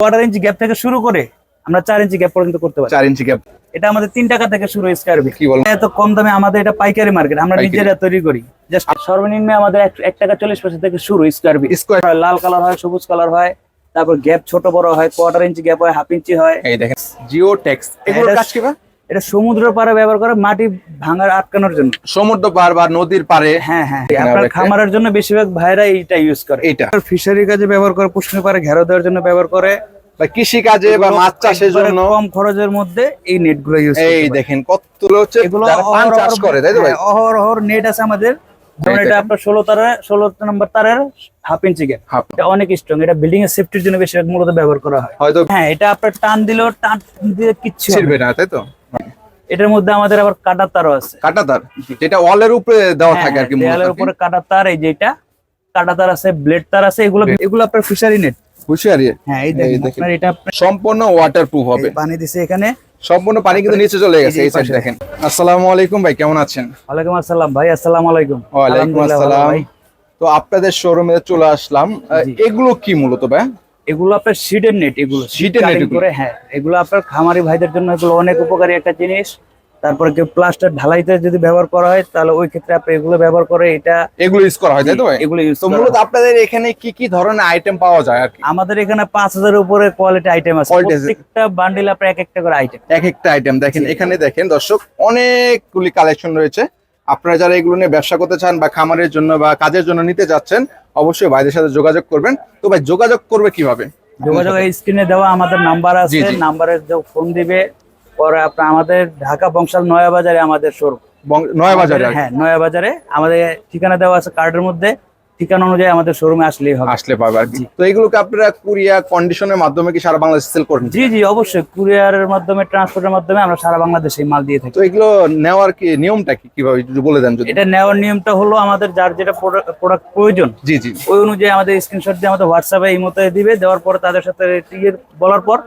Quarter ইঞ্চি gap থেকে শুরু করে আমরা 4 ইঞ্চি গ্যাপ পর্যন্ত করতে পারি। 4 ইঞ্চি গ্যাপ এটা আমাদের 3 টাকা থেকে শুরু স্কয়ার ফিট। কি বলেন? এত কম দামে আমাদের এটা পাইকারি মার্কেট, আমরা নিজেরা তৈরি করি। জাস্ট সর্বনিম্ন আমাদের 1 টাকা 40 পয়সা থেকে শুরু স্কয়ার ফিট। লাল কালার হয়, সবুজ কালার হয়, তারপর গ্যাপ ছোট বড় হয়, কোয়ার্টার ইঞ্চি গ্যাপ হয়, হাফ ইঞ্চি হয়। এই দেখেন জিওটেক্স, এগুলোর কাজ কি ভাই? এটা সমুদ্র পাড়ে ব্যবহার করে মাটি ভাঙার আটকানোর জন্য। সমুদ্র পাড় বা নদীর পাড়ে? হ্যাঁ হ্যাঁ, আপনার খামারের জন্য বেশিরভাগ ভাইরা এইটা ইউজ করে। এটা ফিশারি কাজে ব্যবহার করে, পুষ্করণী পাড়ে ঘেরা দেওয়ার জন্য ব্যবহার করে, বা কৃষি কাজে বা মাছ চাষের জন্য কম খরচের মধ্যে এই নেট গুলো ইউজ করে। এই দেখেন কতগুলো হচ্ছে যারা পান চাষ করে, তাই তো ভাই? অহরহ নেট আছে আমাদের। যেমন এটা আপনার 16 নম্বর তারের হাফ ইঞ্চি গ্যাপ। এটা অনেক স্ট্রং, এটা বিল্ডিং এর সেফটির জন্য বেশি মূলত ব্যবহার করা হয়। হয়তো হ্যাঁ, এটা আপনার টান দিলেও টান দিয়ে কিচ্ছু ছিড়বে না, তাই তো? এটার মধ্যে আমাদের আবার কাটার তারও আছে। কাটা তার যেটা ওয়ালের উপরে দেওয়া থাকে আর কি, দেয়ালের উপরে কাটার তার, এই যেটা কাটা তার আছে, ব্লেড তার আছে, এগুলো আপনার ফিশারি নেট। হুঁশিয়ারি। হ্যাঁ, এই দেখেন আপনার এটা সম্পূর্ণ ওয়াটারপ্রুফ হবে। পানি দিছে এখানে, সম্পূর্ণ পানি কিন্তু নিচে চলে গেছে। এই সাইড দেখেন। আসসালামু আলাইকুম ভাই, কেমন আছেন? ওয়ালাইকুম আসসালাম ভাই, আসসালামু আলাইকুম। ওয়ালাইকুম আসসালাম। তো আপনাদের শোরুমে চলে আসলাম। এগুলো কি মূলত ভাই? এগুলো আপনার শীটের নেট, এগুলো শীটের নেট করে। হ্যাঁ, এগুলো আপনার খামারি ভাইদের জন্য এগুলো অনেক উপকারী একটা জিনিস। তারপরে কেউ প্লাস্টার ঢালাইতে যদি ব্যবহার করা হয় তাহলে ওই ক্ষেত্রে আপনি এগুলো ব্যবহার করে এগুলো ইউজ করা হয়, তাই তো ভাই? এগুলো ইউজ তো মূলত আপনাদের এখানে কি কি ধরনের আইটেম পাওয়া যায় আর কি? আমাদের এখানে 5000 এর উপরে কোয়ালিটি আইটেম আছে। প্রত্যেকটা বান্ডিল আপনার এক একটা করে আইটেম, এক একটা আইটেম দেখেন। এখানে দেখেন দর্শক, অনেকগুলি কালেকশন রয়েছে। আপনারা যারা এগুলো নিয়ে ব্যবসা করতে চান বা খামারের জন্য বা কাজের জন্য নিতে যাচ্ছেন, অবশ্যই ভাইদের সাথে যোগাযোগ করবেন। তো ভাই যোগাযোগ করবে কিভাবে? যোগাযোগ এই স্ক্রিনে দেওয়া আমাদের নাম্বার আছে, নাম্বারে ফোন দিবে। পরে আপনার আমাদের ঢাকা বংশাল নয়াবাজারে আমাদের শোরুম। নয়াবাজারে? হ্যাঁ, নয়াবাজারে আমাদের ঠিকানা দেওয়া আছে কার্ডের মধ্যে। ঠিকানা অনুযায়ী আমাদের শোরুমে আসলেই হবে, আসলে পাবে আর কি। তো এগুলোকে আপনারা কুরিয়ার কন্ডিশনের মাধ্যমে কি সারা বাংলাদেশে সেল করেন? জি জি, অবশ্যই কুরিয়ারের মাধ্যমে, ট্রান্সপোর্টের মাধ্যমে আমরা সারা বাংলাদেশে মাল দিয়ে থাকি। তো এগুলো নেওয়ার কি নিয়মটা কি, কিভাবে একটু বলে দেন যদি। এটা নেওয়ার নিয়মটা হলো, আমাদের যার যেটা প্রোডাক্ট প্রয়োজন, জি জি, ওই অনুযায়ী আমাদের স্ক্রিনশট দিয়ে আমাদের হোয়াটসঅ্যাপে এই মতো দিবে। দেওয়ার পর তাদের সাথে বলার পর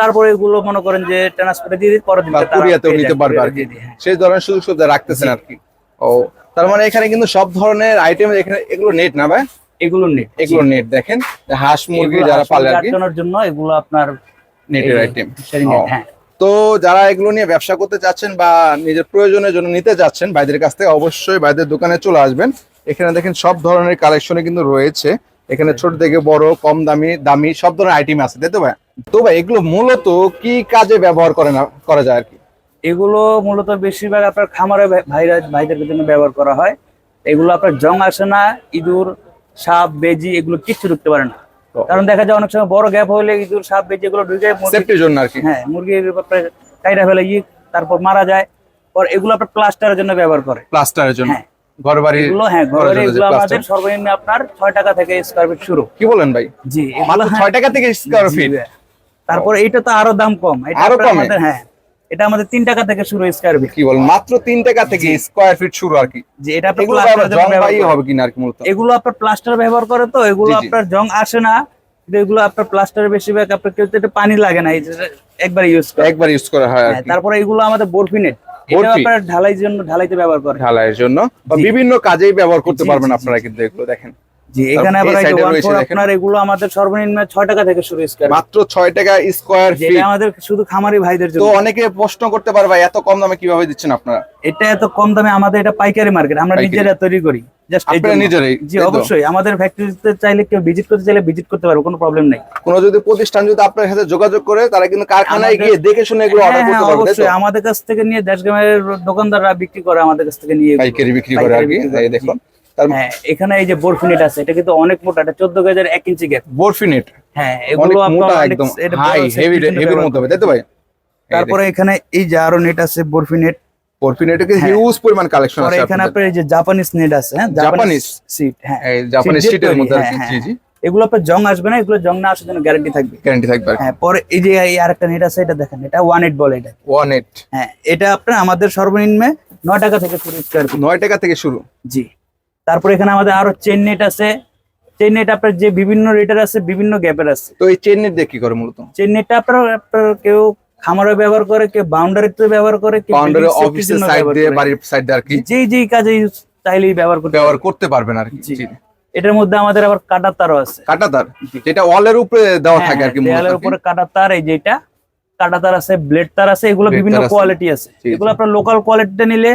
তারপরে এগুলো মনে করেন যে ট্রান্সপোর্টে দিয়ে দিই, পরে কুরিয়াতেও নিতে পারবে আর কি। সেই ধরনের সুযোগ সুবিধা রাখতেছেন আর কি। ও, তার মানে এখানে কিন্তু সব ধরনের আইটেম এখানে। এগুলো নেট না ভাই? এগুলো নেট, এগুলো নেট। দেখেন হাঁস মুরগি যারা পালে আর কি, জন্য এগুলো আপনার নেটের আইটেম। হ্যাঁ, তো যারা এগুলো নিয়ে ব্যবসা করতে চাচ্ছেন বা নিজের প্রয়োজনের জন্য নিতে যাচ্ছেন, ভাইদের কাছ থেকে অবশ্যই ভাইদের দোকানে চলে আসবেন। এখানে দেখেন সব ধরনের কালেকশনে কিন্তু রয়েছে। এখানে ছোট থেকে বড়, কম দামি, দামি সব ধরনের আইটেম আছে, তাই তো ভাই? তো ভাই এগুলো মূলত কি কাজে ব্যবহার করা যায় আর কি? এগুলো মূলত বেশিরভাগ আপনার খামারে ভাইদের জন্য ব্যবহার করা হয়। এগুলো আপনার জং আসে না, ইঁদুর, সাপ, বেজি এগুলো কিচ্ছু ঢুকতে পারে না। কারণ দেখা যায় অনেক সময় বড় গ্যাপ হলে ইঁদুর, সাপ, বেজি এগুলো ঢুকে সেফটির জন্য আর কি। হ্যাঁ, মুরগির কাইরা ফেলে, তারপর মারা যায়। পর এগুলো আপনার প্লাস্টারের জন্য ব্যবহার করে। প্লাস্টারের জন্য? হ্যাঁ, ঘরবাড়ি এগুলো। হ্যাঁ, ঘরবাড়ি এগুলো আমাদের সর্বনিম্ন আপনার 6 টাকা থেকে স্কয়ার ফিট শুরু। কি বলেন ভাই? জি, মাত্র 6 টাকা থেকে স্কয়ার ফিট? তারপর এইটা তো আরো দাম কম। এটা আরো কম? হ্যাঁ, এটা আমাদের 3 টাকা থেকে শুরু স্কয়ার ফিট। কি বলেন, মাত্র 3 টাকা থেকে স্কয়ার ফিট শুরু আর কি? যে এটা আপনার এগুলো হবে কিনা আর কি মূলত? এগুলো আপনার প্লাস্টার ব্যবহার করে, তো এগুলো আপনার জং আসে না। এগুলো আপনার প্লাস্টারের বেশিরভাগ আপনার কেউ এটা পানি লাগে না, একবার ইউজ করা হয় আর কি। তারপরে এগুলো আমাদের বরফি নেট, এটা আপনার ঢালাইতে ব্যবহার করে, ঢালাইয়ের জন্য বা বিভিন্ন কাজেই ব্যবহার করতে পারবেন আপনারা কিন্তু এগুলো দেখেন। জি, এখানে আবার আপনার এগুলো আমাদের সর্বনিম্ন 6 টাকা থেকে শুরু স্কয়ার, মাত্র 6 টাকা স্কয়ার ফিট। এটা আমাদের শুধু খামারি ভাইদের জন্য। তো অনেকে প্রশ্ন করতে পারে ভাই এত কম দামে কিভাবে দিচ্ছেন আপনারা? এটা এত কম দামে আমাদের এটা পাইকারি মার্কেট, আমরা নিজেরা তৈরি করি। জাস্ট আপনারা নিজেরাই? জি, অবশ্যই। আমাদের ফ্যাক্টরিতে চাইলে কেউ ভিজিট করতে চাইলে ভিজিট করতে পারবে, কোনো প্রবলেম নাই। কোনো যদি প্রতিষ্ঠান যদি আপনার সাথে যোগাযোগ করে, তারা কিন্তু কারখানায় গিয়ে দেখে শুনে এগুলো অর্ডার করতে পারবে। অবশ্যই আমাদের কাছ থেকে নিয়ে দেশগ্রামের দোকানদাররা বিক্রি করে, আমাদের কাছ থেকে নিয়ে পাইকারি বিক্রি করে আর কি। এই দেখুন। হ্যাঁ, এখানে এই যে বরফি নেট আছে, এটা কিন্তু অনেক মোটা, এটা 14 গজের 1 ইঞ্চি গ্যাপ বরফি নেট। হ্যাঁ, এগুলো মোটা একদম হাই হেভির মধ্যে হবে, তাই তো ভাই? তারপরে এখানে এই যে আরো নেট আছে, বরফি নেট। বরফি নেটে হিউজ পরিমাণ কালেকশন আছে। এখানে আপনার এই যে জাপানিজ নেট আছে, হ্যাঁ, জাপানিজ সিট। হ্যাঁ, এই জাপানিজ সিটের মধ্যে আর কি। জি জি, এগুলো আপনার জং আসবে না, এগুলো জং না আসার জন্য গ্যারান্টি থাকবে। হ্যাঁ, পরে এই যে আরেকটা নেট আছে, এটা দেখেন, এটা 18 বলে। এটা 18। হ্যাঁ, এটা আপনার আমাদের সর্বনিম্ন 9 টাকা থেকে শুরু স্কয়ার ফিট। 9 টাকা থেকে শুরু? জি। তারপর এখানে আমাদের আরো চেইন নেট আছে। চেইন নেট আপনার যে বিভিন্ন রেটের আছে, বিভিন্ন গ্যাপের আছে। তো এই চেইন নেট দিয়ে কি করে মূলত? চেইন নেটটা আপনার কেউ খামারে ব্যবহার করে, কেউ বাউন্ডারিতে ব্যবহার করে, কেউ বাউন্ডারি অফিসের সাইড দিয়ে, বাড়ির সাইড দিয়ে আর কি। যেই কাজে চাইলেই ব্যবহার করতে পারবেন আর কি। জি। এটার মধ্যে আমাদের আবার কাটার তারও আছে। কাটা তার, যেটা ওয়ালের উপরে দেওয়া থাকে আর কি, মূলত দেয়ালের আর কি। উপরে কাটার তার, এই যেটা কাটা তার আছে, ব্লেড তার আছে, এগুলো Blade বিভিন্ন তার আছে। কোয়ালিটি আছে। জি, এগুলো জি। আপনার লোকাল কোয়ালিটিটা নিলে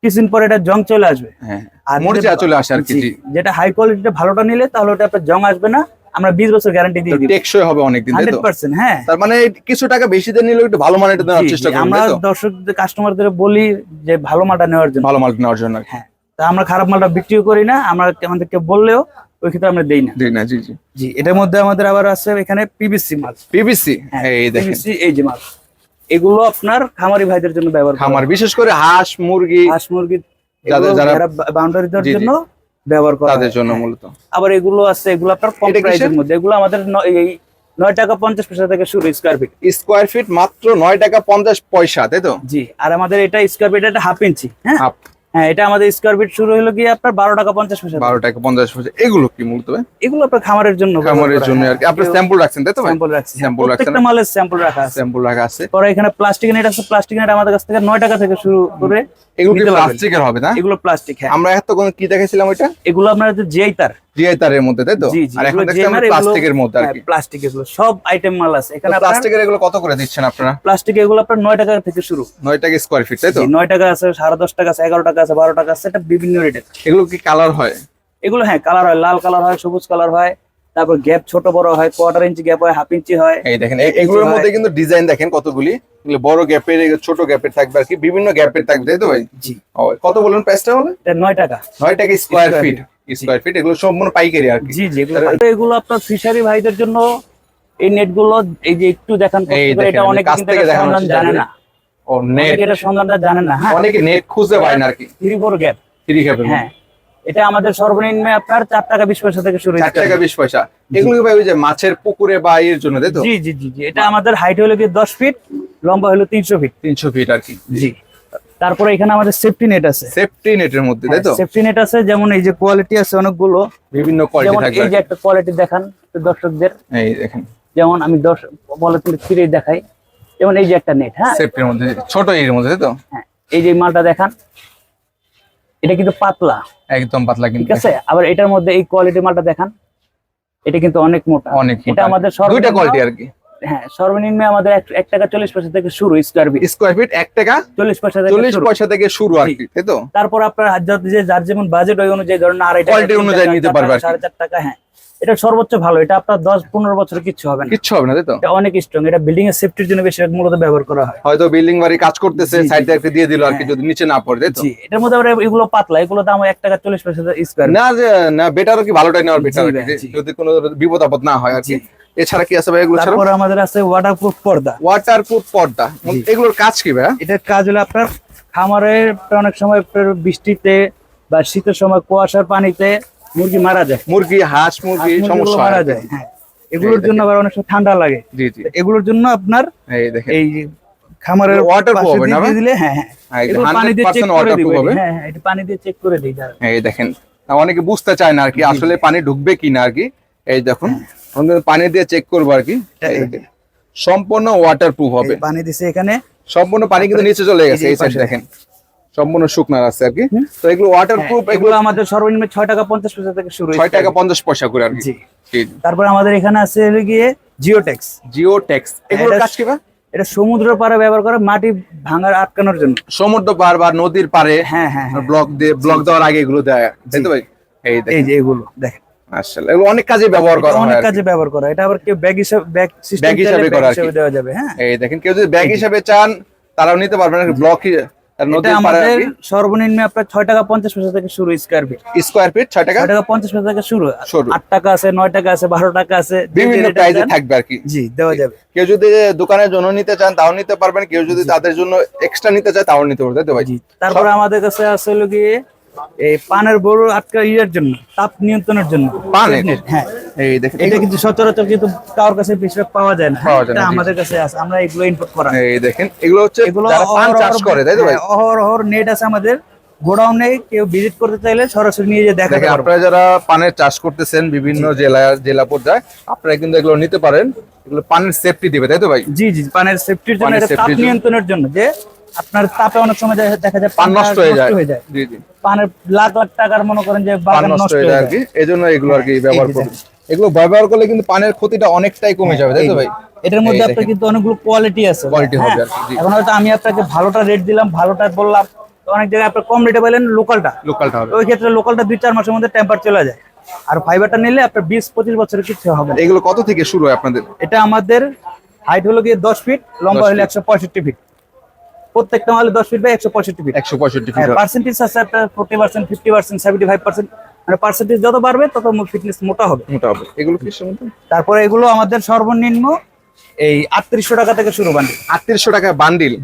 কিছুদিন পরে এটা জং চলে আসবে। হ্যাঁ, আর মরিচা যেটা- চলে আসে আর কি। জি, জি, যেটা হাই কোয়ালিটিটা ভালোটা নিলে তাহলে ওটা আপনার জং আসবে না, আমরা 20 বছর গ্যারান্টি দিয়ে দিই। টেকসই হবে অনেকদিন, তাই তো? 100%, হ্যাঁ। তার মানে কিছু টাকা বেশি দিয়ে নিলেও একটু ভালো মানের দেওয়ার জি, চেষ্টা জি, করবেন, আমরা তাই তো? দর্শকদের কাস্টমারদের বলি যে ভালো মালটা নেওয়ার জন্য। ভালো মাল নেওয়ার জন্য আর কি। হ্যাঁ, তা আমরা খারাপ মালটা বিক্রিও করি না, আমরা আমাদেরকে বললেও ওই ক্ষেত্রে আমরা দেই না। জি না, জি জি। জি, এটার মধ্যে আমাদের আবার আছে এখানে পিভিসি মাল। পিভিসি, হ্যাঁ, এই দেখেন, পিভিসি, এই যে মাল, এগুলো আপনার খামারি ভাইদের জন্য ব্যবহার করা খামার হয়। বিশেষ করে হাঁস মুরগি হাঁস মুরগি যারা বাউন্ডারি দেওয়ার জি, জি। জন্য ব্যবহার করা তাদের হয়। জন্য হ্যাঁ। মূলত। আবার এগুলো আছে, এগুলো আপনার কম এটা কিসের? প্রাইসের মধ্যে, এগুলো আমাদের এই 9 টাকা 50 পয়সা থেকে শুরু স্কয়ার ফিট। স্কোয়ার ফিট মাত্র 9 টাকা 50 পয়সা, তাই তো? জি, আর আমাদের এটা স্কয়ার ফিট এটা 1/2 ইঞ্চি। হ্যাঁ, হাফ, হ্যাঁ, এটা আমাদের স্কয়ার ফিট শুরু হলো গিয়ে আপনার 12 টাকা 50 পয়সা। 12 টাকা 50 পয়সা। এগুলো কি মূলত ভাই? এগুলো আপনার খামারের জন্য খামারের জন্য আর কি। আপনি স্যাম্পল রাখছেন, তাই তো ভাই? স্যাম্পল রাখছি। স্যাম্পল রাখছেন, প্রত্যেকটা মালের স্যাম্পল রাখা আছে। স্যাম্পল রাখা আছে। পরে এখানে প্লাস্টিক নেট আছে, প্লাস্টিক নেট আমাদের কাছ থেকে 9 টাকা থেকে শুরু করে এগুলো কি নিতে পারবেন। প্লাস্টিকের হবে না? এগুলো প্লাস্টিক, হ্যাঁ। আমরা এতক্ষণ কি দেখেছিলাম ওইটা? এগুলো আপনার যে জিআই তার। জিআই তারের মধ্যে, তাই তো? জি, জি, আর এখন এগুলো দেখছি GMR, আমরা এগুলো- প্লাস্টিকের মধ্যে আর হ্যাঁ, কি। প্লাস্টিক, এগুলো সব আইটেম মাল আছে এখানে। প্লাস্টিকের এগুলো কত করে দিচ্ছেন আপনারা? প্লাস্টিক এগুলো আপনার 9 টাকা থেকে শুরু। 9 টাকা স্কোয়ার ফিট, তাই তো? জি, 9 টাকা আছে, 10.5 টাকা আছে, 11 টাকা আছে, 12 টাকা আছে, এটা বিভিন্ন রেটের। এগুলো কি কালার হয়? এগুলো হ্যাঁ কালার হয়, লাল কালার হয়, সবুজ কালার হয়, তারপর গ্যাপ ছোট বড় হয়, 1/4 ইঞ্চি গ্যাপ হয়, 1/2 ইঞ্চি হয়। এই দেখেন, এগুলোর মধ্যে কিন্তু ডিজাইন দেখেন কতগুলি। এগুলো বড় গ্যাপের, ছোট গ্যাপের থাকবে আর কি, বিভিন্ন গ্যাপের থাকবে, তাই তো ভাই? জি, ও, কত বলুন প্রাইসটা হলো? এটা 9 টাকা। 9 টাকা square Square feet. feet। Square feet, এগুলো সম্পূর্ণ পাইকারি আর কি। জি, জি, এগুলো আপনার ফিশারি ভাইদের জন্য এই নেট গুলো, এই যে একটু দেখান কষ্ট এই করে, দেখেন, এটা আমি অনেকে কাছ কিন্তু থেকে এটা দেখানোর সন্ধান চেষ্টা জানে করি। না। ও নেট, অনেকে এটা সন্ধানটা জানে না। হ্যাঁ, অনেকে নেট খুঁজে পায় না আর কি। 3/4 গ্যাপ। 3 গ্যাপের হ্যাঁ, এটা আমাদের সর্বনিম্ন আপনার 4 টাকা 20 পয়সা থেকে শুরু। 4 টাকা 20 পয়সা। এগুলো কি ভাই ওই যে মাছের পুকুরে বা এর জন্য, তাই তো? জি, জি, জি, জি, এটা আমাদের হাইট হলো কি 10 ফিট, লম্বা হলো 300 ফিট। 300 ফিট আর কি। জি, তারপরে এখানে আমাদের সেফটি নেট আছে। সেফটি নেটের মধ্যে, তাই তো? সেফটি নেট আছে, যেমন এই যে কোয়ালিটি আছে অনেকগুলো, বিভিন্ন কোয়ালিটি যেমন থাকবে এই আর যে কি। একটা কোয়ালিটি দেখান তো দর্শকদের, এই দেখেন, যেমন আমি পলিথিন ছিঁড়ে দেখাই, যেমন এই যে একটা নেট। হ্যাঁ, সেফটির মধ্যে, ছোট এর মধ্যে, তাই তো? হ্যাঁ, এই যে মালটা দেখান, এটা কিন্তু পাতলা, একদম পাতলা কিন্তু। ঠিক আছে। আবার এটার মধ্যে এই কোয়ালিটি মালটা দেখান, এটা কিন্তু অনেক মোটা। অনেক মোটা এটা আর কি। আমাদের দুইটা কোয়ালিটি আর কি। হ্যাঁ, সর্বনিম্ন আমাদের 1 টাকা 40 পয়সা থেকে শুরু স্কয়ার ফিট। স্কোয়ার ফিট 1 টাকা 40 পয়সা থেকে 40 শুরু। পয়সা থেকে শুরু আর কি, তাই তো? তারপর আপনার যার যেমন বাজেট ওই অনুযায়ী ধরুন 2.5 টাকা, Quality 3 অনুযায়ী টাকা, নিতে 4 পারবে টাকা, আর কি। 4.5 টাকা। হ্যাঁ, এটা সর্বোচ্চ ভালো, এটা আপনার 10-15 বছর কিচ্ছু হবে না। কিচ্ছু হবে না, তাই তো? এটা অনেক স্ট্রং, এটা বিল্ডিং এর সেফটির জন্য বেশি মূলত ব্যবহার করা হয়। হয়তো বিল্ডিং বাড়ি কাজ করতেছে, জি, জি, সাইডে একটা দিয়ে দিল আর কি, হ্যাঁ। যদি নিচে না পড়ে, তাই তো? জি, এটার মধ্যে আবার এগুলো পাতলা, এগুলো দাম 1 টাকা 40 পয়সা স্কয়ার। না না, বেটার কি ভালোটাই নেওয়ার বেটার জি আর কি, ভাই, জি। যদি কোনো বিপদ আপদ না হয় আর কি। জি। এছাড়া কি আছে ভাই এগুলো ছাড়া? তারপর আমাদের আছে ওয়াটারপ্রুফ পর্দা। ওয়াটারপ্রুফ পর্দা, জি। এগুলোর কাজ কি ভাই? এটার কাজ হলো আপনার খামারের অনেক সময় আপনার বৃষ্টিতে বা শীতের সময় কুয়াশার পানিতে মুরগি মারা যায়, মুরগি, হাঁস মুরগি মুরগিগুলো সমস্যা হয় মারা আর কি। যায়। হ্যাঁ, এগুলোর জন্য আবার অনেক সময় ঠান্ডা লাগে, জি জি, এগুলোর জন্য আপনার এই দেখেন, এই যে খামারের Waterproof পাশে হবে না দিয়ে ভাই? দিলে, হ্যাঁ হ্যাঁ, হ্যাঁ, এই যে এগুলো পানি দিয়ে চেক 100% করে waterproof দিবে। হবে। হ্যাঁ হ্যাঁ, এটা পানি দিয়ে চেক করে দিই যারা। এই দেখেন, অনেকে বুঝতে চায় না আর কি, জি, আসলে জি। পানি ঢুকবে কিনা আর কি। এই দেখুন, আমাদের পানি দিয়ে চেক করবো আর কি। এই দেখেন, সম্পূর্ণ ওয়াটারপ্রুফ হবে। এই পানি দিছে এখানে, সম্পূর্ণ পানি কিন্তু নিচে চলে গেছে, এই যে এই সাইড পাশে। দেখেন সম্পূর্ণ শুকনা আছে আর কি। তো এগুলো ওয়াটারপ্রুফ, হ্যাঁ, এগুলো এগুলো আমাদের সর্বনিম্ন 6 টাকা 50 পয়সা থেকে শুরু। 6 টাকা 50 পয়সা করে আর কি। জি। জি। তারপর আমাদের এখানে আছে হলো গিয়ে জিওটেক্স। জিওটেক্স, এগুলোর এটা- কাজ কি ভাই? এটা সমুদ্র পাড়ে ব্যবহার করে মাটি ভাঙার আটকানোর জন্য। সমুদ্র পার বা নদীর পারে হ্যাঁ হ্যাঁ হ্যাঁ, ব্লক দেওয়ার আগে এগুলো দেয়, তাই তো জি। ভাই? এই এই দেখেন, যে এগুলো দেখেন, আসলে এগুলো অনেক কাজে ব্যবহার করা এটা হয় অনেক আর কি। কাজে ব্যবহার করা, এটা আবার কেউ ব্যাগ হিসাবে সিস্টেম Bag হিসাবে করা আর কি। দেওয়া যাবে। হ্যাঁ, এই দেখেন, কেউ যদি ব্যাগ হিসাবে চান তারাও নিতে পারবেন আর ব্লক এটা নদীর পারে আমাদের সর্বনিম্ন আপনার 6 টাকা 50 পয়সা থেকে শুরু স্কয়ার ফিট। স্কোয়ার ফিট 6 টাকা 6 টাকা 50 পয়সা থেকে শুরু। শুরু। 8 টাকা আছে, 9 টাকা আছে, 12 টাকা আছে, যে বিভিন্ন যেটা প্রাইসে চান, থাকবে আর কি। জি দেওয়া যাবে। কেউ যদি দোকানের জন্য নিতে চান তাও নিতে পারবেন, কেউ যদি তাদের জন্য এক্সট্রা নিতে চায় তাও নিতে পারবে, তাই তো ভাই? জি, তারপরে আমাদের কাছে আছে হলো গিয়ে এই পানের বড় আটকা ইয়ের জন্য, তাপ নিয়ন্ত্রণের জন্য পানের? Net, হ্যাঁ, এই দেখেন, এটা কিন্তু সচরাচর কিন্তু কারোর কাছে বেশিরভাগ পাওয়া যায় না। পাওয়া যায় না, এটা জি। আমাদের কাছে আছে, আমরা এগুলো ইম্পোর্ট করা। এই দেখেন, এগুলো হচ্ছে এগুলো যারা পান চাষ করে, তাই তো ভাই? অহরহ নেট আছে আমাদের গোডাউনে কেউ ভিজিট করতে চাইলে সরাসরি নিয়ে যেয়ে দেখাতে দেখেন পারবো। আপনারা যারা পানের চাষ করতেছেন বিভিন্ন জেলা পর্যায়ে আপনারা কিন্তু এগুলো নিতে পারেন, এগুলো পানের সেফটি দিবে তাই তো ভাই? জি জি, পানের সেফটির জন্য, পানের এটা তাপ safety র জন্য। নিয়ন্ত্রণের জন্য, যে আপনার তাপে অনেক সময় দেখা যায় পান পানটা নষ্ট হয়ে যায়। জি জি, পানের লাখ লাখ টাকার মনে করেন যে পান বাগান নষ্ট হয়ে যায় আর কি, এই জন্য এগুলো আর কি হ্যাঁ, ব্যবহার এই যে করবেন। এগুলো ব্যবহার করলে কিন্তু পানের ক্ষতিটা অনেকটাই কমে যাবে তাই তো ভাই? এটার মধ্যে এই আপনার দেখেন। কিন্তু অনেকগুলো কোয়ালিটি আছে। Quality হবে হ্যাঁ, আর কি, জি। এখন হয়তো আমি আপনাকে ভালোটা রেট দিলাম, ভালোটা বললাম, তো অনেক জায়গায় আপনার কম রেটে পেলেন লোকালটা, লোকালটা হবে। তো ওই ক্ষেত্রে লোকালটা 2-4 মাসের মধ্যে টেম্পার চলে যায়। আর ফাইবারটা নিলে আপনার 20-25 বছরের কিছু হবে না। এগুলো কত থেকে শুরু হয় আপনাদের? এটা আমাদের হাইট হলো গিয়ে 10 ফিট, লম্বা 10 হলো ফিট। 165 ফিট, প্রত্যেকটা মালে 10 ফিট বাই 165 ফিট। 165 হ্যাঁ, ফিট। পার্সেন্টেজ আছে আপনার 40%, 50%, 75%, মানে পার্সেন্টেজ যত বাড়বে তত ফিটনেস মোটা হবে। মোটা হবে। এগুলো কি মতো? তারপরে এগুলো আমাদের সর্বনিম্ন এই 3800 টাকা থেকে শুরু বান্ডিল। 3800 টাকা বান্ডিল।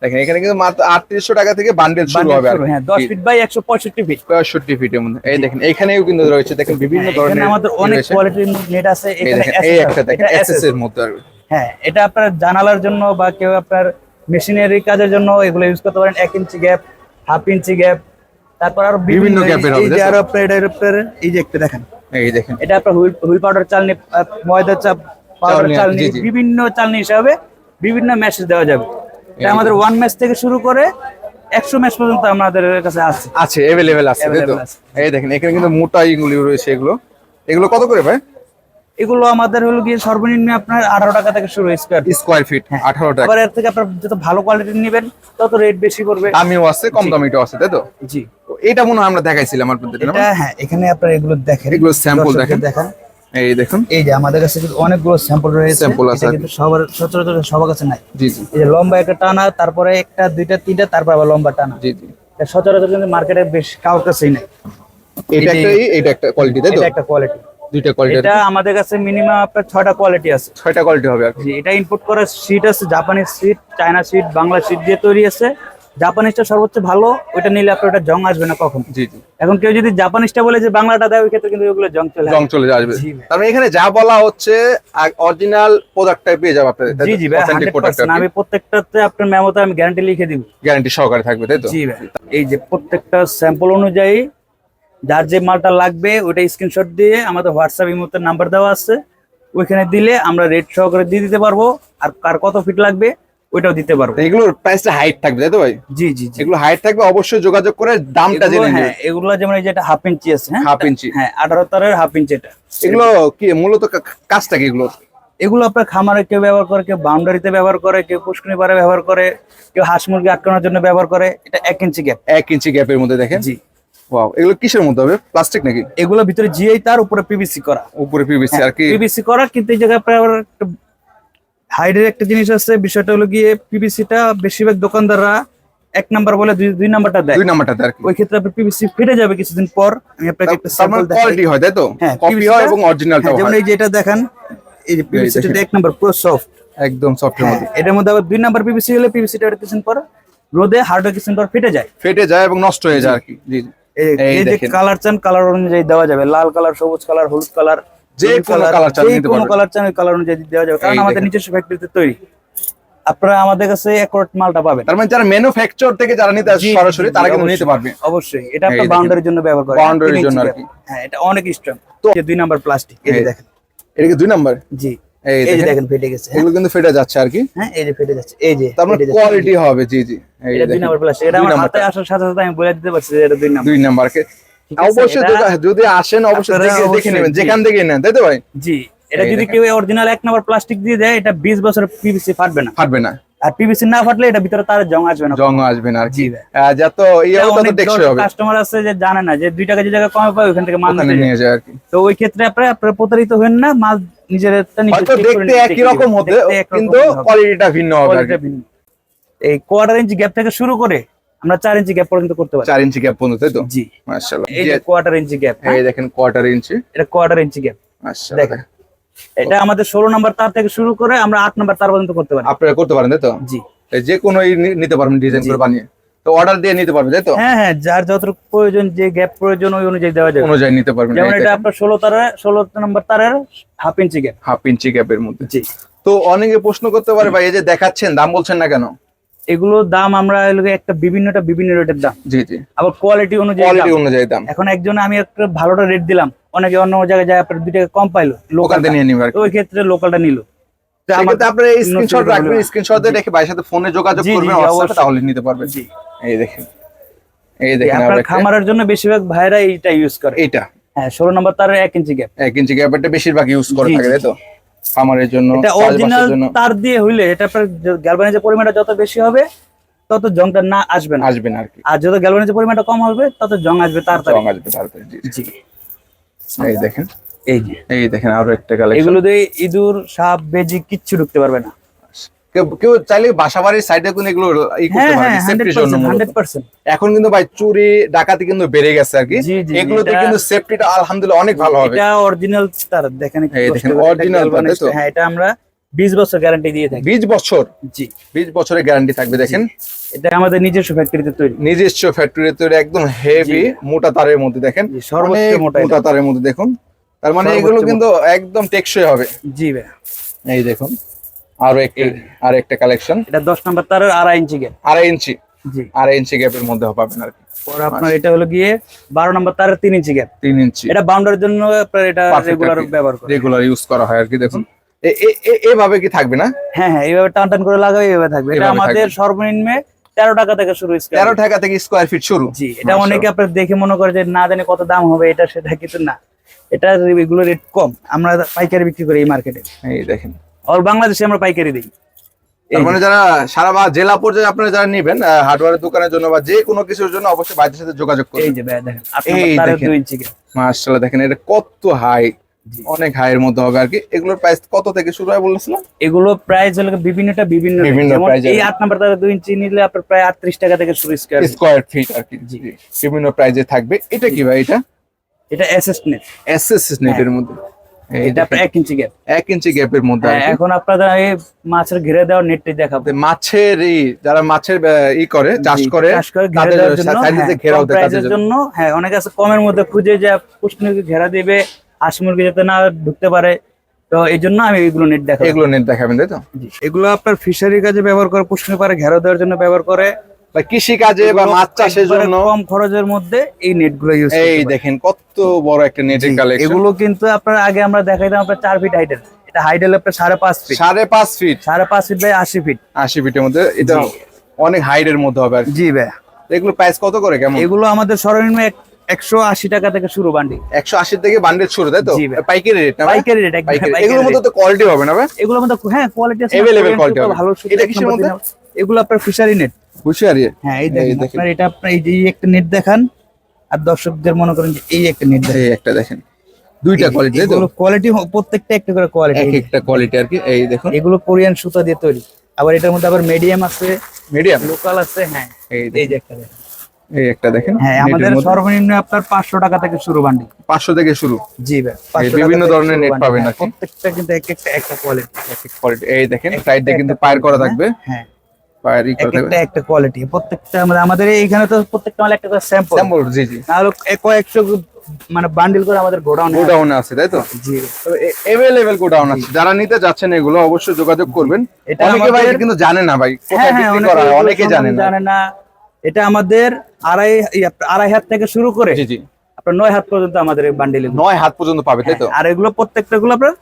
দেখেন এখানে কিন্তু মাত্র 3800 টাকা থেকে বান্ডিল শুরু হবে আর হ্যাঁ, 10 ফিট বাই 165 ফিট। 65 ফিটের মধ্যে। এই দেখেন এখানেও কিন্তু রয়েছে, দেখেন বিভিন্ন এখানে ধরনের আমাদের অনেক রয়েছে। কোয়ালিটির নেট আছে। এই এখানে দেখেন এই একটা দেখেন এটা এসএস SS এর মধ্যে আর হ্যাঁ, এটা আপনার জানালার জন্য বা কেউ আপনার মেশিনারি কাজের জন্য এগুলো ইউজ করতে পারেন। 1 ইঞ্চি গ্যাপ, হাফ ইঞ্চি গ্যাপ, তারপর আরো বিভিন্ন গ্যাপের হবে, এই যে তাই তো? আরো আপনার এই যে একটা দেখেন, এই দেখেন এটা আপনার হুইল পাউডার চালনি, ময়দা চাপ পাউডার চালনি, চালনি, জি, জি। বিভিন্ন চালনি হিসাবে বিভিন্ন মেসেজ দেওয়া যাবে। এটা আমাদের 1 ম্যাচ থেকে শুরু করে 100 ম্যাচ পর্যন্ত আমাদের কাছে আছে। আছে, अवेलेबल আছে তাই তো? Available আছে। এই দেখেন এখানে কিন্তু মোটা ইগুলি রয়েছে। এগুলো এগুলো কত করে ভাই? এগুলো আমাদের হলো গিয়ে সর্বনিম্ন আপনার 18 টাকা থেকে শুরু স্কয়ার ফিট 18 টাকা। আবার এর থেকে আপনার যত ভালো কোয়ালিটির নেবেন তত রেট বেশি পড়বে। দামিও আছে, কম দামিটাও আছে তাই তো? জি, তো এটা মনে হয় আমরা দেখাইছিলাম আপনাদের না? এটা হ্যাঁ, এখানে আপনার এগুলো দেখেন, এগুলো স্যাম্পল দর্শকদের দেখেন। এই দেখুন এই যে আমাদের কাছে কিন্তু অনেকগুলো স্যাম্পল রয়েছে। Sample আছে এটা আর কিন্তু সবার সচরাচর সবার কাছে নাই। জি জি এই যে লম্বা একটা টানা, তারপরে একটা দুইটা তিনটা, তারপর আবার লম্বা টানা, জি জি। এটা সচরাচর কিন্তু মার্কেটে বেশ কারোর কাছেই নাই। এটা এই যে- একটা এটা একটা কোয়ালিটি তাই তো? এটা একটা কোয়ালিটি। দুইটা কোয়ালিটি, এটা আমাদের কাছে মিনিমাম আপনার 6টা কোয়ালিটি আছে। 6টা কোয়ালিটি হবে আর কি। জি, এটা ইম্পোর্ট করা শীট আছে, Japanese sheet, China sheet, Bangla sheet দিয়ে তৈরি আছে। জাপানিজটা সর্বোচ্চ ভালো, ওইটা নিলে আপনার ওটা জং আসবে না কখন। জি জি, এখন কেউ যদি জাপানিজটা বলে যে বাংলাটা দেয়, ওই ক্ষেত্রে কিন্তু ওগুলো জং চলে জং আসবে। চলে আসবে। জি ভাই। তার মানে এখানে যা বলা হচ্ছে অরিজিনাল প্রোডাক্টটাই পেয়ে যাবে আপনাদের, জি জি ভাই, 100%। আমি প্রত্যেকটাতে আপনার মেমোতে আমি গ্যারান্টি লিখে দিব। গ্যারান্টি সহকারে থাকবে তাই তো? জি ভাই, এই যে প্রত্যেকটা স্যাম্পল অনুযায়ী যার যে মালটা লাগবে ওইটা স্ক্রিনশট দিয়ে আমাদের হোয়াটসঅ্যাপ ইমোতে নাম্বার দেওয়া আছে, ওইখানে দিলে আমরা রেট সহকারে দিয়ে দিতে পারবো। আর কার কত ফিট লাগবে ওইটাও দিতে পারবো। তো এগুলোর প্রাইসটা হাইট থাকবে তাই তো ভাই? জি জি জি, এগুলো হাইট থাকবে, অবশ্যই যোগাযোগ করে দামটা এগুলো জেনে হ্যাঁ, নিন। এগুলো যেমন এই যে এটা হাফ ইঞ্চি আছে, হ্যাঁ হাফ ইঞ্চি। হ্যাঁ, 18 তারের হাফ ইঞ্চি এটা। এগুলো কি মূলত কাজটা কি এগুলো? এগুলো আপনার খামারে কেউ ব্যবহার করে, কেউ বাউন্ডারিতে ব্যবহার করে, কেউ পুষ্করণী পাড়ে ব্যবহার করে, কেউ হাঁস মুরগি আটকানোর জন্য ব্যবহার করে। এটা 1 ইঞ্চি গ্যাপ। 1 ইঞ্চি গ্যাপের মধ্যে দেখেন। জি, ওয়াও, এগুলো কিসের মধ্যে হবে? প্লাস্টিক নাকি? এগুলো ভিতরে জিআই তার উপরে পিভিসি করা। উপরে পিভিসি আর কি? পিভিসি করা, কিন্তু এই জায়গায় আপনার আবার একটা হাইডের একটা জিনিস আছে। বিষয়টা হলো গিয়ে পিভিসিটা বেশিরভাগ দোকানদাররা 1 নাম্বার বলে 2 নাম্বারটা দেয়। 2 নাম্বারটাতে আর কি। ওই ক্ষেত্রে আপনার পিভিসি ফেটে যাবে কিছুদিন পর। আমি আপনাকে একটা তার স্যাম্পল মানে দেখাই। কোয়ালিটি হয় তাই তো? হ্যাঁ, কপি PVC হয় টা- এবং অরিজিনালটাও হ্যাঁ, যেমন হয়। এই যে এটা দেখেন, এই যে পিভিসিটা দেখেন। 1 নাম্বার পুরো সফট। একদম সফটের হ্যাঁ, মধ্যে। এটার মধ্যে আবার 2 নাম্বার পিভিসি হলে পিভিসিটা কিছুদিন পর রোদে হার্ডওয়্যার কিছুদিন পর ফেটে যায়। ফেটে যায় এবং নষ্ট হয়ে যায় আর কি। জি জি। এই এই যে দেখেন। কালার চান, কালার অনুযায়ী দেওয়া যাবে। লাল কালার, সবুজ কালার, হলুদ কালার, যে কোনো কালার চান নিতে কোনো পারবেন। কালার চান ওই কালার অনুযায়ী দেওয়া যাবে, কারণ এই আমাদের দেখেন। নিজস্ব ফ্যাক্টরিতে তৈরি। আপনারা আমাদের কাছে অ্যাকুরেট মালটা পাবেন। তার মানে যারা ম্যানুফ্যাকচার থেকে যারা নিতে আসে জি, সরাসরি জি, তারা কিন্তু অবশ্যই, নিতে পারবে। অবশ্যই। এটা এই আপনার দেখেন। বাউন্ডারির জন্য ব্যবহার করে। Boundary র 3 জন্য ইঞ্চি আর কি। গ্যাপ। হ্যাঁ, এটা অনেক স্ট্রং। তো- 2 নাম্বার প্লাস্টিক, এই যে এই- দেখেন। এটা কি 2 নাম্বার? জি, এই এই যে দেখেন। দেখেন ফেটে গেছে। হ্যাঁ, এগুলো কিন্তু ফেটে যাচ্ছে আর কি। হ্যাঁ, এই যে ফেটে যাচ্ছে, এই যে তার মানে ফেটে যাচ্ছে। কোয়ালিটি হবে। জি জি। এই এটা 2 দেখেন। Number plastic. এটা 2 আমার নাম্বারটা। হাতে আসার সাথে সাথে আমি বলে দিতে পারছি যে এটা 2 নাম্বার। 2 নাম্বারকে ঠিক আছে, অবশ্যই এটা- যদি আসেন অবশ্যই আপনারা দেখে অবশ্যই, নেবেন, জি। যেখান থেকে নেন তাই তো ভাই? জি, এটা এই যদি দেখেন। কেউ অরিজিনাল 1 নাম্বার প্লাস্টিক দিয়ে দেয়, এটা 20 বছর পিভিসি ফাটবে না। ফাটবে না, আর পিভিসি না ফাটলে এটা ভিতরে তার জং আসবে না। জং আসবে না আর কি। জি ভাই। যত ইয়েও তত টেকসই হবে। কাস্টমার আছে যে জানে না যে 2 টাকা যে জায়গায় কমে পায় ওখান থেকে মাল ওখানে নিতে যায়। নিয়ে যায় আর কি। তো ওই ক্ষেত্রে আপনারা প্রতারিত হবেন না। মাল নিজের হয়তো দেখতে একই রকম হতে কিন্তু কোয়ালিটিটা ভিন্ন হবে আর কি। এই কোয়ার্টার ইঞ্চি গ্যাপ থেকে শুরু করে আমরা 4 ইঞ্চি গ্যাপ পর্যন্ত করতে পারি। 4 ইঞ্চি গ্যাপ পর্যন্ত তাই তো? জি, মাশাআল্লাহ। এই যে কোয়ার্টার ইঞ্চি গ্যাপ, এই দেখেন কোয়ার্টার ইঞ্চি। এটা কোয়ার্টার ইঞ্চি গ্যাপ। মাশাআল্লাহ। দেখেন, এটা আমাদের 16 নাম্বার তার থেকে শুরু করে আমরা 8 নাম্বার তার পর্যন্ত করতে পারি। আপনারা করতে পারেন তাই তো? জি, যে কোনো নিতে পারবেন ডিজাইন জি। করে বানিয়ে, তো অর্ডার দিয়ে নিতে পারবেন তাই তো? হ্যাঁ হ্যাঁ, যার যতটুকু প্রয়োজন, যে গ্যাপ প্রয়োজন ওই অনুযায়ী দেওয়া যাবে। অনুযায়ী নিতে পারবেন। যেমন এটা আপনার 16 নাম্বার তারের half inch gap. Half inch গ্যাপের মধ্যে। জি, তো অনেকে প্রশ্ন করতে পারে ভাই এই যে দেখাচ্ছেন দাম বলছেন না কেন? এগুলো দাম আমরা একটা বিভিন্ন রেটের দাম, জি জি, আবার কোয়ালিটি অনুযায়ী কোয়ালিটি দাম। অনুযায়ী দাম। এখন একজনে আমি একটা ভালোটা রেট দিলাম, অনেকে অন্য জায়গায় যায় আপনার 2 টাকা কম পাইলো ওখান লোকাল থেকে নিয়ে নিবে আর কি। তো ওই ক্ষেত্রে লোকালটা নিল। সেক্ষেত্রে আপনারা স্ক্রিনশট রাখবেন, স্ক্রিনশট দিয়ে রেখে ভাইয়ের সাথে ফোনে যোগাযোগ জি, জি, করবেন জি, হোয়াটসঅ্যাপে, অবশ্যই। তাহলে নিতে পারবেন। জি, এই দেখেন, এই দেখেন আপনার আবার একটা, খামারের জন্য বেশিরভাগ ভাইরা এইটা ইউজ করে। এইটা হ্যাঁ 16 নম্বর তার 1 ইঞ্চি গ্যাপ। 1 ইঞ্চি গ্যাপেরটা বেশিরভাগ ইউজ করে জি, থাকে, জি, তাই তো? খামারের জন্য, এটা চাষবাসের অরিজিনাল জন্য তার দিয়ে হইলে এটা আপনার গ্যালভানাইজের পরিমাণটা যত বেশি হবে তত জংটা না আসবে না, আসবে না আর কি, আর যত গ্যালভানাইজের পরিমাণটা কম হবে তত জং আসবে তাড়াতাড়ি। রং আসবে তাড়াতাড়ি। জি জি। জি, এই দেখেন, এই যে এই দেখেন আরো একটা কালেকশন। এগুলো দিয়ে ইঁদুর সাপ বেজি কিচ্ছু ঢুকতে পারবে না। কেউ চাইলে বাসাবাড়ির সাইডে কোন এগুলো ই করতে হ্যাঁ পারে হ্যাঁ সেফটির জন্য 100% মূলত। 100%। এখন কিন্তু ভাই চুরি ডাকাতি কিন্তু বেড়ে গেছে আর কি, জি, জি, এগুলোতে এটা- কিন্তু সেফটিটা আলহামদুলিল্লাহ অনেক ভালো হবে। এটা অরিজিনাল তার দেখেন একটু এই কষ্ট দেখেন, করে, এটা original তার, galvanized, তাই তো? হ্যাঁ এটা আমরা 20 বছর গ্যারান্টি দিয়ে থাকি। 20 বছর, জি, 20 বছরের গ্যারান্টি থাকবে। দেখেন এটা আমাদের নিজস্ব ফ্যাক্টরিতে তৈরি। নিজস্ব ফ্যাক্টরি তৈরি, একদম হেভি মোটা তারের মধ্যে। দেখেন জি, সর্বোচ্চ অনেক মোটা মোটা তারের মধ্যে, দেখুন তার মানে সর্বোচ্চ এগুলো মোটা। কিন্তু একদম টেকসই হবে। জি ভাই, এই দেখুন আরো একটা, আর একটা কালেকশন, এটা 10 নম্বর তারের 2.5 ইঞ্চি গ্যাপ। 2.5 ইঞ্চি, জি, 2.5 ইঞ্চি গ্যাপের মধ্যে পাবেন আর কি। পরে আপনার এটা হলো গিয়ে 12 নম্বর তারের 3 ইঞ্চি গ্যাপ। 3 ইঞ্চি এটা বাউন্ডারির জন্য আপনার এটা রেগুলার ব্যবহার করে। রেগুলার ইউজ করা হয় আর কি। দেখুন এভাবে কি থাকবে না? হ্যাঁ হ্যাঁ, এইভাবে টান টান করে লাগাই এইভাবে থাকবে। এটা এভাবে আমাদের থাকবে। সর্বনিম্ন 13 টাকা থেকে শুরু। 13 টাকা থেকে স্কয়ার ফিট শুরু। জি, এটা অনেকে আপনার দেখে মনে করে যে না জানি কত দাম হবে এটা সেটা, কিন্তু না, এটা এগুলো রেট কম, আমরা পাইকারি বিক্রি করি এই মার্কেটে। এই দেখেন, আর বাংলাদেশে আমরা পাইকারি দিই। তার মানে যারা সারা জেলা পর্যায়ে আপনারা যারা নেবেন হার্ডওয়্যারের দোকানের জন্য বা যে কোনো কিছুর জন্য, অবশ্যই ভাইদের সাথে যোগাযোগ এই করবেন। যে ভাই দেখেন, এই আপনার দেখেন। 2 ইঞ্চি গ্যাপ। মাশাআল্লাহ, দেখেন এটা কত হাই, অনেক হাইয়ের মধ্যে হবে আর কি। এগুলোর প্রাইস কত থেকে শুরু হয় বলেছিলাম? এগুলো প্রাইস হলো বিভিন্ন বিভিন্ন যেমন price এই এর। 8 নাম্বার তারে 2 ইঞ্চি নিলে আপনার প্রায় 38 টাকা থেকে শুরু স্কয়ার। স্কয়ার ফিট আর কি, জি। বিভিন্ন প্রাইজে থাকবে। এটা কি ভাই? এটা এটা এসএস নেট, এসএস নেটের মধ্যে, এই এটা আপনার 1 ইঞ্চি গ্যাপ। 1 ইঞ্চি গ্যাপের মধ্যে আর হ্যাঁ, কি। এখন আপনাদের এই মাছের ঘিরে দেওয়ার নেটটি দেখাবো। মাছের যারা মাছের করে চাষ জি, করে চাষ করে ঘেরা তাদের দেওয়ার জন্য, সাইডে হ্যাঁ, ঘেরাও কম দেয় প্রাইসের তাদের জন্য। হ্যাঁ, অনেক আছে কমের মধ্যে খুঁজে যে পুষ্টিকে ঘেরা দিবে, হাঁস মুরগি যাতে না ঢুকতে পারে, তো এই জন্য আমি এগুলো নেট দেখাবো। এগুলো নেট দেখাবেন, তাই তো? জি, এগুলো আপনার ফিশারি কাজে ব্যবহার করে, পুষ্টির পারে ঘেরা দেওয়ার জন্য ব্যবহার করে, বা কৃষি কাজে বা মাছ চাষের একবারে জন্য। কম খরচের মধ্যে এই নেটগুলো ইউজ করতে এই পারে। দেখেন কত বড় একটা নেটের জি, কালেকশন। এগুলো কিন্তু আপনার আগে আমরা দেখাইতাম আপনার 4 ফিট হাইটের, এটা হাইট হলো আপনার 5.5 feet. 5.5 feet, 5.5 feet by 80 feet. 80 ফিটের মধ্যে, এটা জি। অনেক হাইটের মধ্যে হবে আর কি। জি ভাই, এগুলো প্রাইস কত করে কেমন? এগুলো আমাদের সর্বনিম্ন 180 টাকা থেকে শুরু বান্ডি। 180 থেকে বান্ডেল শুরু, তাই তো? জি ভাই। পাইকারি রেট না ভাই? পাইকারি রেট, একদম পাইকারি। পাইকারি এগুলোর মধ্যে rate। তো কোয়ালিটি হবে না ভাই? এগুলোর মধ্যে হ্যাঁ কোয়ালিটি আছে, Available Korean quality সুতো হবে। ভালো সুতো, এটা এক কিসের নম্বর মধ্যে? দিন। এগুলো আপনার ফিশারি নেট। হুঁশিয়ারি। হ্যাঁ, এই এই দেখেন দেখেন। আপনার এটা আপনার এই যে একটা নেট দেখান, আর দর্শকদের মনে করেন যে এই একটা নেট দেখেন। এই একটা দেখেন, দুইটা কোয়ালিটি, তাই তো? এগুলো কোয়ালিটি প্রত্যেকটা একটা করে কোয়ালিটি। এক একটা কোয়ালিটি আর কি। এই দেখুন, এগুলো কোরিয়ান সুতা দিয়ে তৈরি, আবার এটার মধ্যে আবার মিডিয়াম আছে, মিডিয়াম। লোকাল আছে। হ্যাঁ, এই এই যে একটা দেখেন। এই একটা দেখেন, হ্যাঁ, নেটের আমাদের মধ্যে সর্বনিম্ন আপনার 500 টাকা থেকে শুরু বান্ডি। 500 থেকে শুরু। জি ভাই, এই 500 টাকা বিভিন্ন থেকে ধরনের শুরু নেট বান্ডি। পাবেন হ্যাঁ, আর কি। প্রত্যেকটা কিন্তু এক একটা একটা কোয়ালিটি। এক এক কোয়ালিটি। এই দেখেন সাইডে কিন্তু পায়ের করা থাকবে, হ্যাঁ, পায়ের ই এক করা থাকবে। একটা একটা কোয়ালিটি। প্রত্যেকটা আমাদের এইখানে তো প্রত্যেকটা মাল একটা করে স্যাম্পল, স্যাম্পল। জি জি, নাহলে কয়েকশো মানে বান্ডিল করে আমাদের গোডাউন। গোডাউনে আছে, তাই তো? জি, তবে अवेलेबल গোডাউন আছে, যারা নিতে যাচ্ছেন এগুলো অবশ্যই যোগাযোগ করবেন। এটা অনেকে ভাই আমাদের- কিন্তু জানে না ভাই কোথায় হ্যাঁ হ্যাঁ, বিক্রি করা হয়, অনেকে জানে না। জানে না। এটা আমাদের আড়াই হাত থেকে শুরু করে জি জি, আপনার 9 হাত পর্যন্ত আমাদের বান্ডিল। 9 হাত পর্যন্ত পাবে, তাই তো? আর এগুলো প্রত্যেকটা গুলো আপনার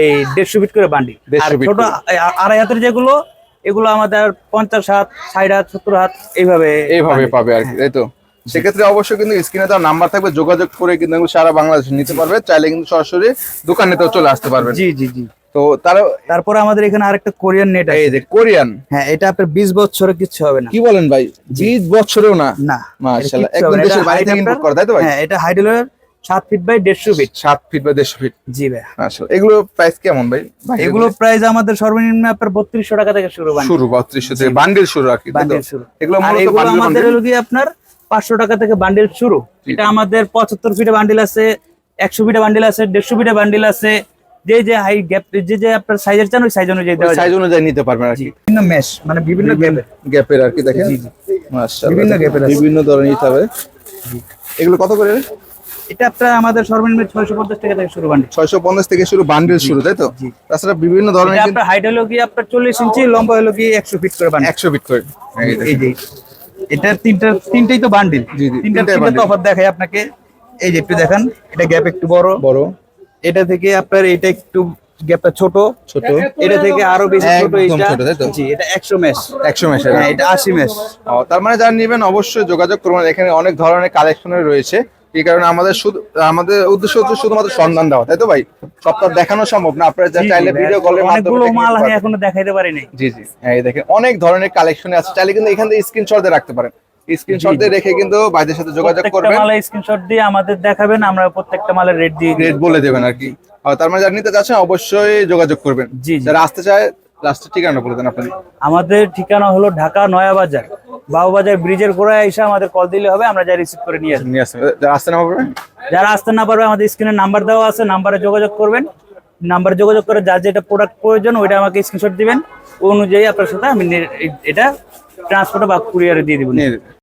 এই 150 ফিট করে বান্ডিল। 150 আর ফিট ছোট করে। আড়াই হাতের যেগুলো, এগুলো আমাদের 50 হাত, 60 হাত, 70 হাত এইভাবে এইভাবে bundle। পাবে আর কি, তাই তো? সেক্ষেত্রে অবশ্যই কিন্তু স্ক্রিনে তার নাম্বার থাকবে, যোগাযোগ করে কিন্তু এগুলো সারা বাংলাদেশে নিতে পারবে। চাইলে কিন্তু সরাসরি দোকানেতেও চলে আসতে পারবেন। জি জি জি। তো তারা তারপরে আমাদের এখানে আরেকটা কোরিয়ান নেট এই আছে। যে কোরিয়ান, হ্যাঁ, এটা আপনার 20 বছরে কিচ্ছু হবে না। কি বলেন ভাই? 20 বছরেও না? না, মাশাআল্লাহ, এটা কিচ্ছু একদম হবে না। দেশের এটা বাইরে height থেকে ইম্পোর্ট আপনার- করা, তাই তো ভাই? হ্যাঁ, এটা হাইট হলো 7 ফিট বাই 150 ফিট। 7 ফিট বা 150 ফিট। জি ভাই, মাশাআল্লাহ, এগুলো প্রাইস কেমন ভাই? এগুলো প্রাইস আমাদের সর্বনিম্ন আপনার 3200 টাকা থেকে শুরু বান্ডিল। শুরু 3200 থেকে বান্ডিল শুরু আর কি, তাই তো? বান্ডিল শুরু। এগুলো আর মূলত এগুলো বান্ডিল আমাদের হলো গিয়ে আপনার 500 টাকা থেকে বান্ডিল শুরু। এটা আমাদের 75 ফিটে বান্ডিল আছে, 100 ফিটে বান্ডিল আছে, 150 ফিটে বান্ডিল আছে। যে যে হাই গ্যাপ, যে আপনার সাইজের চান ওই সাইজ অনুযায়ী দেওয়া যায়। সাইজ অনুযায়ী নিতে পারবেন আর কি। বিভিন্ন মেশ মানে বিভিন্ন গ্যাপের। গ্যাপের আর কি, দেখেন জি, জি। মাশাআল্লাহ, বিভিন্ন গ্যাপের আছে। বিভিন্ন ধরনের নিতে হবে। এগুলো কত করে? এটা আপনার আমাদের সর্বনিম্ন 650 টাকা থেকে শুরু বান্ডিল। 650 থেকে শুরু, বান্ডিল শুরু, তাই তো? জি। তাছাড়া বিভিন্ন ধরনের এটা কিন্তু আপনার হাইট হলো কি আপনার 40 ইঞ্চি, লম্বা হলো কি 100 ফিট করে বান্ডিল। 100 ফিট করে। এই এই দেখেন। যে এটা তিনটেই তো বান্ডিল। জি, জি, তিনটা তিনটাই bundle। তফাৎ দেখাই আপনাকে। এই যে একটু দেখান, এটা গ্যাপ একটু বড়, বড়, এটা থেকে আপনার এটা একটু গ্যাপটা ছোট, ছোট, এটা থেকে আরো বেশি ছোট। একদম এটা ছোট, তাই তো? জি, এটা 100 মেশ। 100 মেশের। হ্যাঁ, এটা 80 মেশ। ও, তার মানে যারা নেবেন অবশ্যই যোগাযোগ করবেন, এখানে অনেক ধরনের কালেকশনের রয়েছে। এই কারণে আমাদের উদ্দেশ্য হচ্ছে শুধুমাত্র সন্ধান দেওয়া, তাই তো ভাই? সবটা দেখানো সম্ভব না, আপনারা যা জি, চাইলে জি, ভিডিও কলের মাধ্যমে অনেকগুলো দেখে মাল নিতে আমি পারবেন। এখনো দেখাইতে পারিনি। জি জি, এই দেখেন অনেক ধরনের কালেকশন আছে, চাইলে কিন্তু এখান থেকে স্ক্রিনশট দিয়ে রাখতে পারেন। স্ক্রিনশট জি, দিয়ে রেখে কিন্তু ভাইদের সাথে যোগাযোগ প্রত্যেকটা করবেন, মালের স্ক্রিনশট দিয়ে আমাদের দেখাবেন, আমরা প্রত্যেকটা মালের রেট দিয়ে দিই। রেট বলে দেবেন আর কি। আর তার মানে যারা নিতে চাচ্ছেন অবশ্যই যোগাযোগ করবেন। জি, জি। যারা আসতে চায় লাস্টের ঠিকানা বলে দেন আপনি। আমাদের ঠিকানা হলো ঢাকা নয়াবাজার, বাবুবাজার ব্রিজের গোড়ায় এসে আমাদের কল দিলে হবে, আমরা যা রিসিভ করে নিয়ে আসবো। নিয়ে আসবেন, যারা আসতে না পারবেন যারা আসতে না পারবে আমাদের স্ক্রিনে নাম্বার দেওয়া আছে, নাম্বারে যোগাযোগ করবেন। নাম্বারে যোগাযোগ করে যার যেটা প্রোডাক্ট প্রয়োজন ওইটা আমাকে স্ক্রিনশট দিবেন, ওই অনুযায়ী আপনার সাথে আমি এটা ট্রান্সপোর্টে বা কুরিয়ারে দিয়ে দিব। নিয়ে